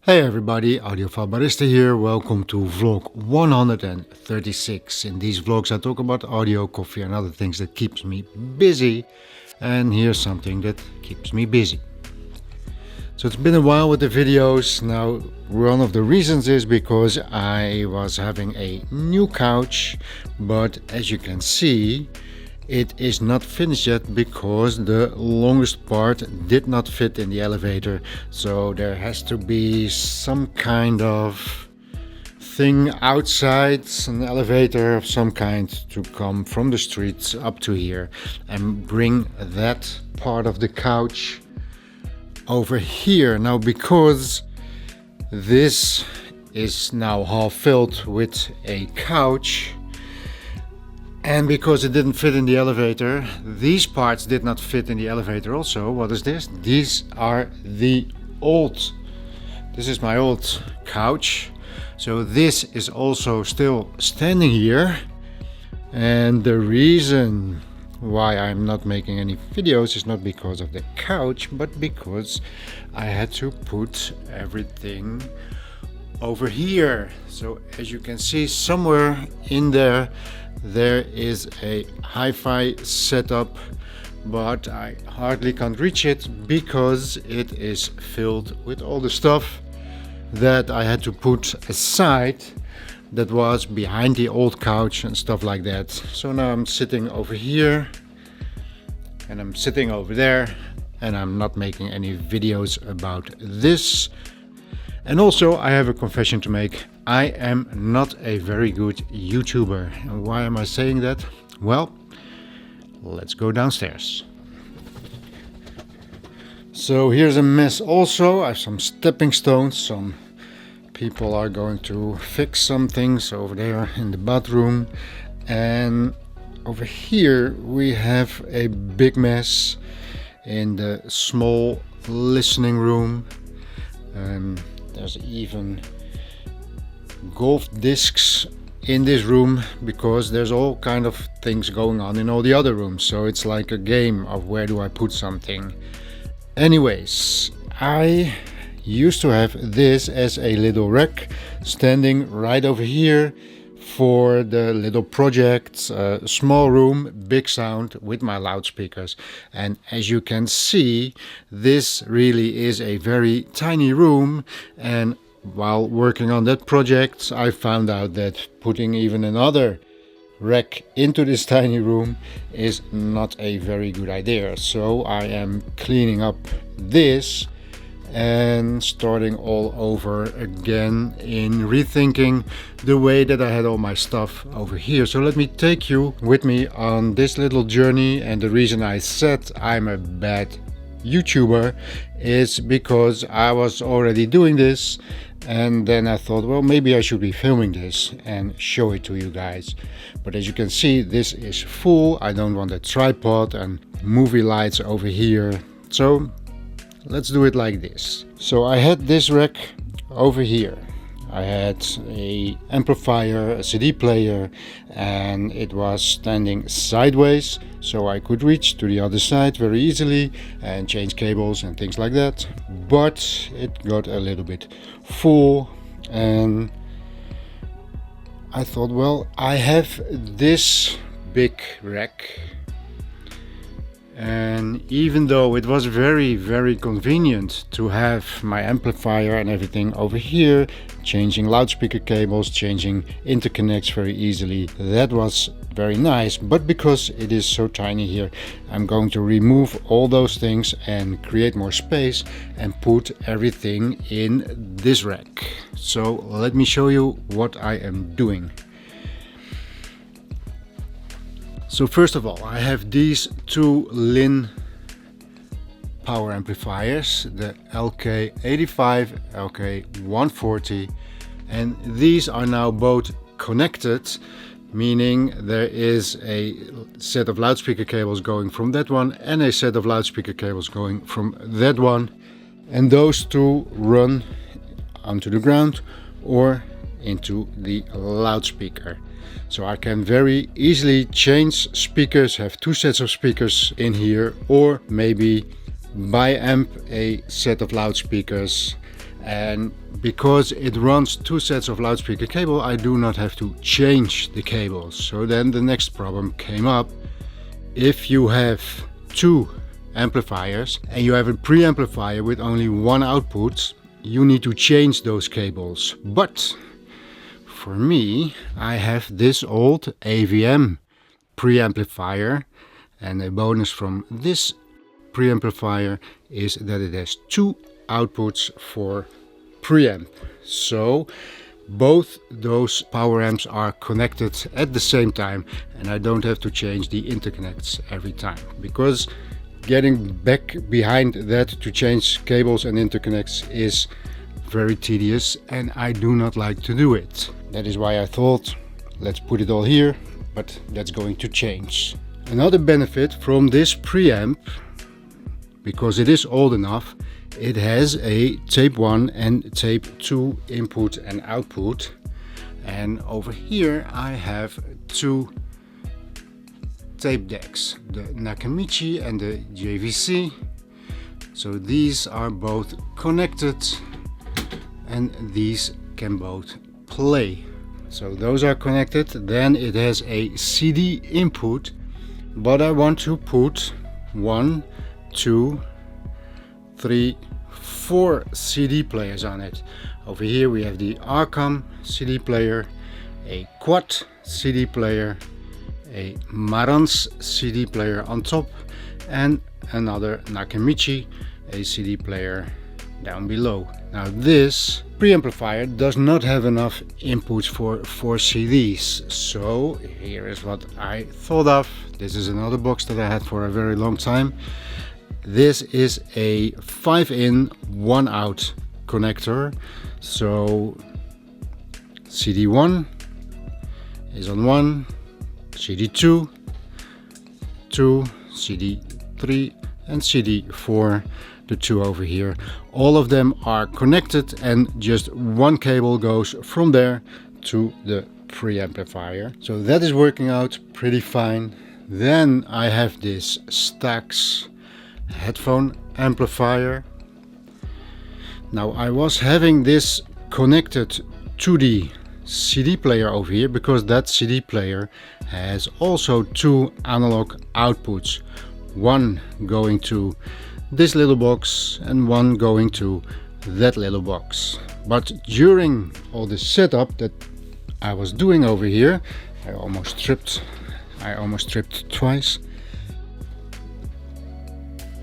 Hey everybody, Audiophile Barista here. Welcome to vlog 136. In these vlogs I talk about audio, coffee and other things that keeps me busy. And here's something that keeps me busy. So it's been a while with the videos. Now one of the reasons is because I was having a new couch, but as you can see it is not finished yet because the longest part did not fit in the elevator. So there has to be some kind of thing outside, an elevator of some kind, to come from the streets up to here and bring that part of the couch over here. Now because this is now half filled with a couch, and because it didn't fit in the elevator, these parts did not fit in the elevator also. What is this? This is my old couch. So this is also still standing here. And the reason why I'm not making any videos is not because of the couch, but because I had to put everything over here. So as you can see, somewhere in there is a hi-fi setup, but I hardly can't reach it because it is filled with all the stuff that I had to put aside that was behind the old couch and stuff like that. So now I'm sitting over here and I'm sitting over there, and I'm not making any videos about this. And also I have a confession to make. I am not a very good YouTuber. And why am I saying that? Well, let's go downstairs. So here's a mess also. I have some stepping stones. Some people are going to fix some things over there in the bathroom. And over here we have a big mess in the small listening room. There's even golf discs in this room because there's all kind of things going on in all the other rooms. So it's like a game of where do I put something. Anyways, I used to have this as a little rack standing right over here for the little projects, small room, big sound with my loudspeakers. And as you can see, this really is a very tiny room. And while working on that project, I found out that putting even another rack into this tiny room is not a very good idea. So I am cleaning up this and starting all over again in rethinking the way that I had all my stuff over here. So let me take you with me on this little journey. And the reason I said I'm a bad YouTuber is because I was already doing this, and then I thought, well, maybe I should be filming this and show it to you guys. But as you can see, this is full. I don't want a tripod and movie lights over here. So let's do it like this. So I had this rack over here. I had a amplifier, a CD player, and it was standing sideways, so I could reach to the other side very easily and change cables and things like that. But it got a little bit full, and I thought, well, I have this big rack. And even though it was very, very convenient to have my amplifier and everything over here, changing loudspeaker cables, changing interconnects very easily, that was very nice. But because it is so tiny here, I'm going to remove all those things and create more space and put everything in this rack. So let me show you what I am doing. So first of all, I have these two LINN power amplifiers, the LK85, LK140, and these are now both connected, meaning there is a set of loudspeaker cables going from that one and a set of loudspeaker cables going from that one, and those two run onto the ground or into the loudspeaker. So I can very easily change speakers, have two sets of speakers in here, or maybe biamp a set of loudspeakers and because it runs 2 sets of loudspeaker cable, I do not have to change the cables. So then the next problem came up. If you have 2 amplifiers and you have a preamplifier with only 1 output, you need to change those cables. But for me, I have this old AVM preamplifier, and a bonus from this preamplifier is that it has 2 outputs for preamp. So both those power amps are connected at the same time, and I don't have to change the interconnects every time, because getting back behind that to change cables and interconnects is very tedious, and I do not like to do it. That is why I thought, let's put it all here, but that's going to change. Another benefit from this preamp, because it is old enough, it has a tape 1 and tape 2 input and output, and over here I have 2 tape decks, the Nakamichi and the JVC. So these are both connected and these can both play. So those are connected. Then it has a CD input, but I want to put 1, 2, 3, 4 CD players on it. Over here we have the Arcam CD player, a Quad CD player, a Marantz CD player on top, and another Nakamichi, a CD player down below. Now this preamplifier does not have enough inputs for 4 CDs, so here is what I thought of. This is another box that I had for a very long time. This is a 5-in 1-out connector, so CD1 is on 1, CD2, 2, CD3 and CD4, the 2 over here. All of them are connected and just 1 cable goes from there to the preamplifier. So that is working out pretty fine. Then I have this STAX headphone amplifier. Now I was having this connected to the CD player over here because that CD player has also 2 analog outputs, 1 going to this little box and 1 going to that little box. But during all this setup that I was doing over here, I almost tripped twice.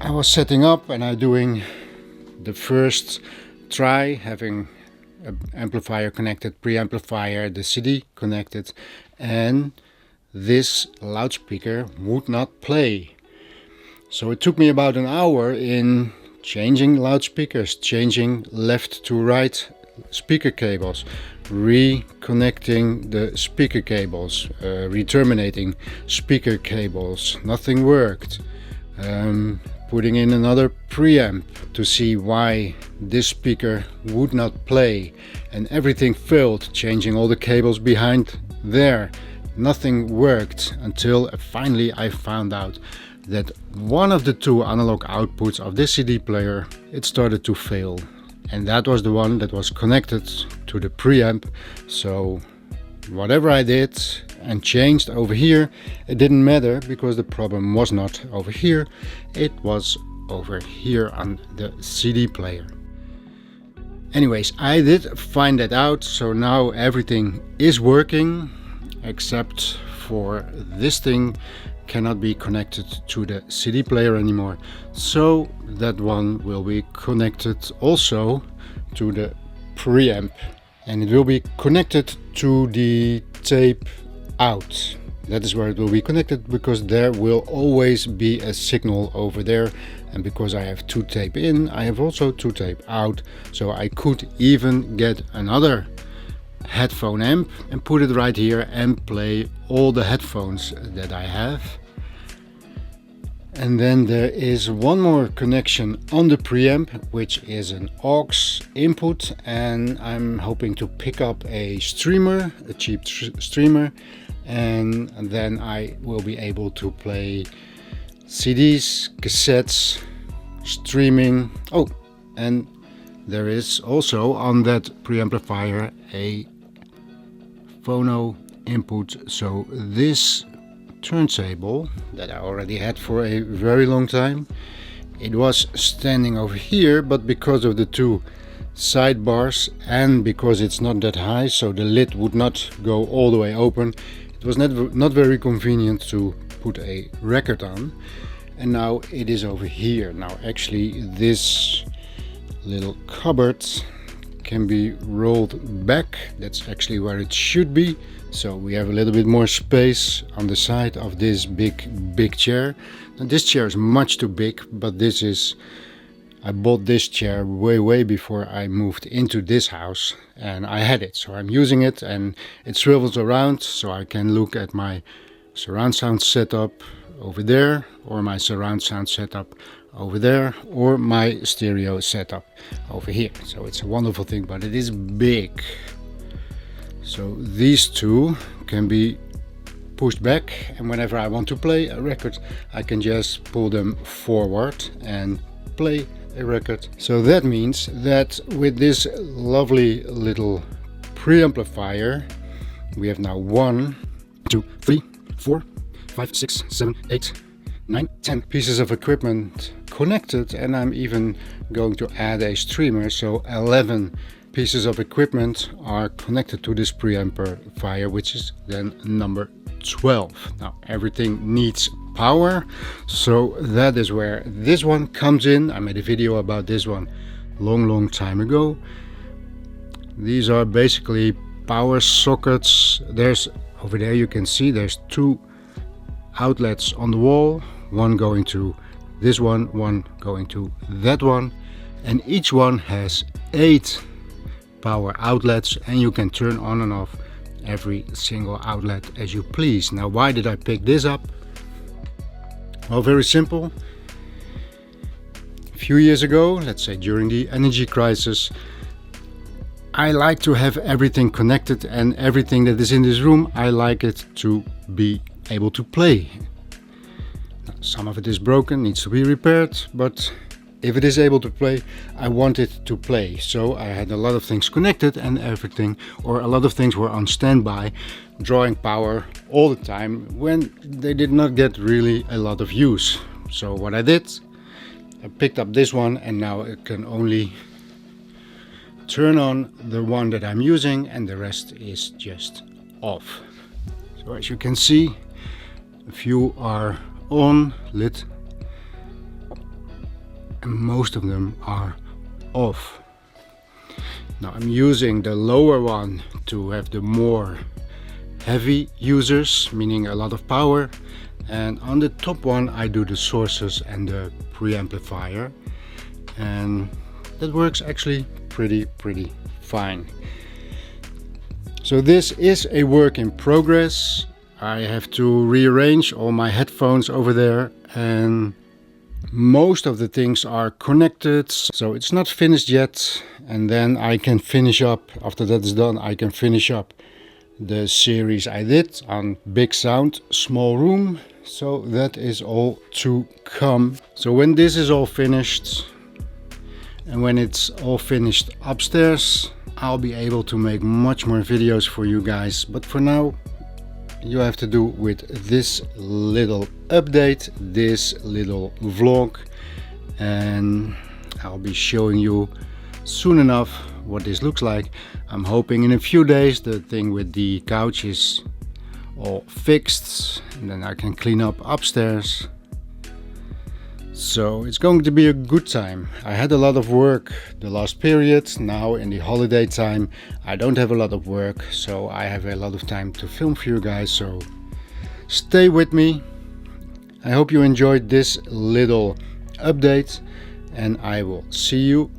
I was setting up and I'm doing the first try, having an amplifier connected, preamplifier, the CD connected, and this loudspeaker would not play. So it took me about an hour in changing loudspeakers, changing left to right speaker cables, reconnecting the speaker cables, re-terminating speaker cables. Nothing worked. Putting in another preamp to see why this speaker would not play, and everything failed, changing all the cables behind there. Nothing worked until finally I found out that one of the 2 analog outputs of this CD player, it started to fail, and that was the one that was connected to the preamp. So whatever I did and changed over here, it didn't matter, because the problem was not over here, it was over here on the CD player. Anyways, I did find that out, so now everything is working except for this thing cannot be connected to the CD player anymore, so that one will be connected also to the preamp, and it will be connected to the tape out. That is where it will be connected, because there will always be a signal over there, and because I have 2 tape in, I have also 2 tape out, so I could even get another headphone amp and put it right here and play all the headphones that I have. And then there is one more connection on the preamp, which is an aux input, and I'm hoping to pick up a streamer, a cheap streamer, and then I will be able to play CDs, cassettes, streaming, and there is also on that preamplifier a phono input. So this turntable that I already had for a very long time, it was standing over here, but because of the two sidebars and because it's not that high, so the lid would not go all the way open, it was not very convenient to put a record on. And now it is over here. Now actually this little cupboard can be rolled back. That's actually where it should be. So we have a little bit more space on the side of this big chair. Now this chair is much too big, but I bought this chair way before I moved into this house, and I had it, so I'm using it, and it swivels around, so I can look at my surround sound setup over there, or my surround sound setup over there, or my stereo setup over here. So it's a wonderful thing, but it is big. So these two can be pushed back, and whenever I want to play a record, I can just pull them forward and play a record. So that means that with this lovely little preamplifier, we have now 1, 2, 3, 4, 5, 6, 7, 8, 9, 10 pieces of equipment connected, and I'm even going to add a streamer, so 11 pieces of equipment are connected to this preamplifier, which is then number 12. Now everything needs power, so that is where this one comes in. I made a video about this one long time ago. These are basically power sockets. There's over there, you can see there's 2 outlets on the wall, one going to this one going to that one, and each one has 8 power outlets, and you can turn on and off every single outlet as you please. Now why did I pick this up? Well, very simple. A few years ago, let's say during the energy crisis, I like to have everything connected, and everything that is in this room, I like it to be able to play. Now, some of it is broken, needs to be repaired, but if it is able to play, I want it to play. So I had a lot of things connected, and everything, or a lot of things were on standby, drawing power all the time when they did not get really a lot of use. So what I did, I picked up this one, and now it can only turn on the one that I'm using, and the rest is just off. So as you can see, a few are on, lit, and most of them are off. Now I'm using the lower one to have the more heavy users, meaning a lot of power, and on the top one I do the sources and the preamplifier, and that works actually pretty fine. So this is a work in progress. I have to rearrange all my headphones over there, and most of the things are connected, so it's not finished yet. And then I can finish up, after that is done, I can finish up the series I did on big sound, small room. So that is all to come. So when this is all finished, and when it's all finished upstairs, I'll be able to make much more videos for you guys. But for now, you have to do with this little update, this little vlog, and I'll be showing you soon enough what this looks like. I'm hoping in a few days the thing with the couch is all fixed, and then I can clean up upstairs. So it's going to be a good time. I had a lot of work the last period. Now in the holiday time I don't have a lot of work, so I have a lot of time to film for you guys. So stay with me. I hope you enjoyed this little update, and I will see you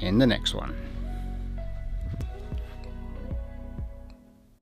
in the next one.